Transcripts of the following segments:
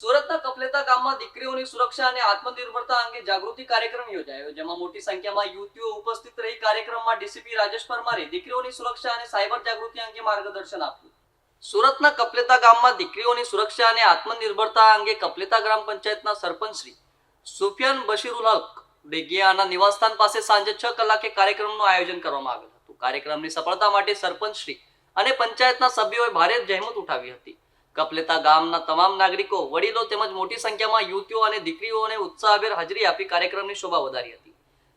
સુરતના કપલેતા ગામમાં દીકરીઓની સુરક્ષા અને આત્મનિર્ભરતા અંગે જાગૃતિ કાર્યક્રમ યોજાયો, જેમાં મોટી સંખ્યામાં યુવતીઓ ઉપસ્થિત રહી કાર્યક્રમમાં ડીસીપી રાજેશ પરમારે દીકરીઓની સુરક્ષા અને સાયબર જાગૃતિ અંગે માર્ગદર્શન આપ્યું. સુરતના કપલેતા ગામમાં દીકરીઓની સુરક્ષા અને આત્મનિર્ભરતા અંગે કપલેતા ગ્રામ પંચાયતના સરપંચ શ્રી સુફિયાન બશીરુલ હક બેગિયાના નિવાસસ્થાન પાસે સાંજે 6 કલાકે કાર્યક્રમનું આયોજન કરવામાં આવ્યું હતું. કાર્યક્રમની સફળતા માટે સરપંચ શ્રી અને પંચાયતના સભ્યોએ ભારે જહેમત ઉઠાવી હતી. કપલેતા ગામના તમામ નાગરિકો, વડીલો તેમજ મોટી સંખ્યામાં યુવતીઓ અને દીકરીઓને ઉત્સાહભેર હાજરી આપી કાર્યક્રમની શોભા વધારી હતી,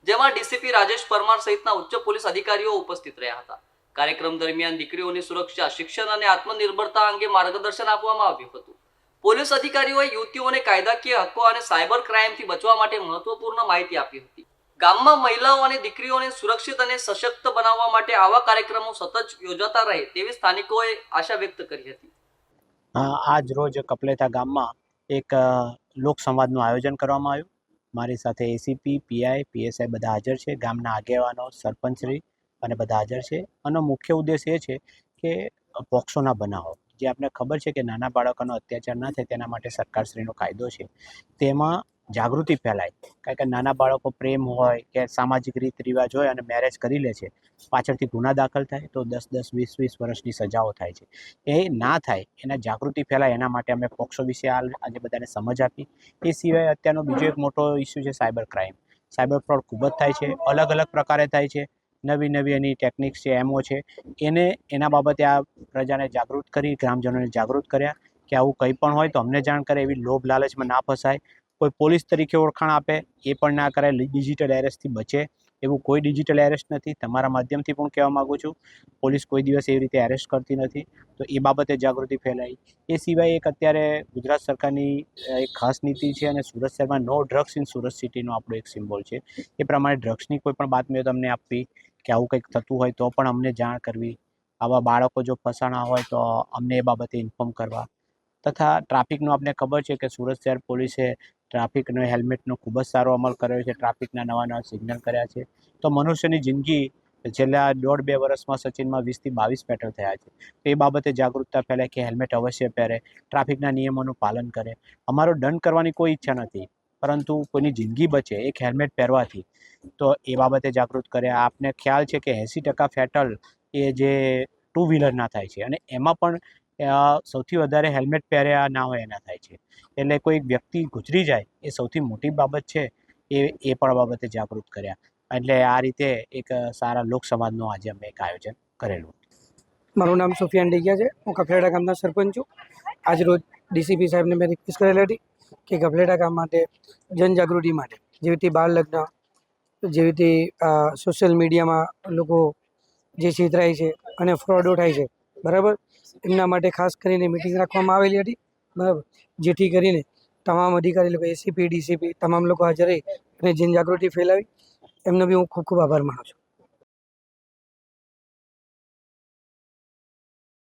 જેમાં ડીસીપી રાજેશ પરમાર સહિતના ઉચ્ચ પોલીસ અધિકારીઓ ઉપસ્થિત રહ્યા હતા. કાર્યક્રમ દરમિયાન દીકરીઓની સુરક્ષા, શિક્ષણ અને આત્મનિર્ભરતા અંગે માર્ગદર્શન આપવામાં આવ્યું હતું. પોલીસ અધિકારીઓએ યુવતીઓને કાયદાકીય હક્કો અને સાયબર ક્રાઇમથી બચવા માટે મહત્વપૂર્ણ માહિતી આપી હતી. ગામમાં મહિલાઓ અને દીકરીઓને સુરક્ષિત અને સશક્ત બનાવવા માટે આવા કાર્યક્રમો સતત યોજાતા રહે તેવી સ્થાનિકોએ આશા વ્યક્ત કરી હતી. આજ રોજ કપલેતા ગામમાં એક લોકસંવાદનું આયોજન કરવામાં આવ્યું. મારી સાથે એસીપી, પીઆઈ, પીએસઆઈ બધા હાજર છે. ગામના આગેવાનો, સરપંચશ્રી અને બધા હાજર છે. આનો મુખ્ય ઉદ્દેશ એ છે કે પોક્સોના બનાવો, જે આપણે ખબર છે કે નાના બાળકોનો અત્યાચાર ના થાય તેના માટે સરકારશ્રીનો કાયદો છે, તેમાં જાગૃતિ ફેલાય. કારણ કે નાના બાળકો પ્રેમ હોય કે સામાજિક રીત રિવાજ હોય અને મેરેજ કરી લે છે, પાછળથી ગુના દાખલ થાય તો 10-10, 20-20 વર્ષની સજાઓ થાય છે. એ ના થાય એના જાગૃતિ ફેલાય એના માટે અમે પોક્સો વિશે આજે બધાને સમજ આપી. એ સિવાય અત્યારનો બીજો એક મોટો ઇસ્યુ છે સાયબર ક્રાઇમ. સાયબર ફ્રોડ ખૂબ જ થાય છે, અલગ અલગ પ્રકારે થાય છે. નવી નવી એની ટેકનિક્સ છે, એમઓ છે. એના બાબતે આ પ્રજાને જાગૃત કરી, ગ્રામજનોને જાગૃત કર્યા કે આવું કંઈ પણ હોય તો અમને જાણ કરે, એવી લોભ લાલચમાં ના ફસાય. કોઈ પોલીસ તરીકે ઓળખાણ આપે એ પણ ના કરાય. ડિજિટલ એરેસ્ટથી બચે. એવું કોઈ ડિજિટલ એરેસ્ટ નથી. તમારા માધ્યમથી પણ કહેવા માગું છું, પોલીસ કોઈ દિવસ એવી રીતે એરેસ્ટ કરતી નથી. તો એ બાબતે જાગૃતિ ફેલાઈ. એ સિવાય એક અત્યારે ગુજરાત સરકારની એક ખાસ નીતિ છે અને સુરત શહેરમાં નો ડ્રગ્સ ઇન સુરત સિટીનો આપણો એક સિમ્બોલ છે. એ પ્રમાણે ડ્રગ્સની કોઈ પણ બાતમીઓ તમને આપવી કે આવું કંઈક થતું હોય તો પણ અમને જાણ કરવી. આવા બાળકો જો ફસાણા હોય તો અમને એ બાબતે ઇન્ફોર્મ કરવા. તથા ટ્રાફિકનો આપણે ખબર છે કે સુરત શહેર પોલીસે ટ્રાફિકનો હેલ્મેટનો ખૂબ જ સારો અમલ કર્યો છે. ટ્રાફિકના નવા સિગ્નલ કર્યા છે. તો મનુષ્યની જિંદગી છેલ્લા 1.5-2 વર્ષમાં સચિનમાં 20થી 22 પેટ્રોલ થયા છે. તો એ બાબતે જાગૃતતા ફેલાય કે હેલ્મેટ અવશ્ય પહેરે, ટ્રાફિકના નિયમોનું પાલન કરે. અમારો દંડ કરવાની કોઈ ઈચ્છા નથી, પરંતુ કોઈની જિંદગી બચે એક હેલ્મેટ પહેરવાથી, તો એ બાબતે જાગૃત કરે. આપને ખ્યાલ છે કે 80% ફેટલ એ જે ટુ વ્હીલરના થાય છે અને એમાં પણ સૌથી વધારે હેલ્મેટ પહેર્યા ના હોય એના થાય છે. એટલે કોઈ વ્યક્તિ ગુજરી જાય એ સૌથી મોટી બાબત છે. એ પણ બાબતે જાગૃત કર્યા. એટલે આ રીતે એક સારા લોકસંવાદનું આજે અમે એક આયોજન કરેલું. મારું નામ સુફિયાન ડેગિયા છે. હું કપલેટા ગામના સરપંચ છું. આજ રોજ ડીસીપી સાહેબને મેં રિક્વેસ્ટ કરેલી હતી કે કપલેટા ગામ માટે જનજાગૃતિ માટે, જેવી રીતે બાળ લગ્ન, જેવી રીતે સોશિયલ મીડિયામાં લોકો જે છેતરાય છે અને ફ્રોડો થાય છે, બરાબર, એમના માટે ખાસ કરીને મિટિંગ રાખવામાં આવેલી હતી, બરાબર, જેથી કરીને તમામ અધિકારી લોકો, એસીપી, ડીસીપી, તમામ લોકો હાજર રહી અને જનજાગૃતિ ફેલાવી. એમનો બી હું ખૂબ ખૂબ આભાર માનું છું.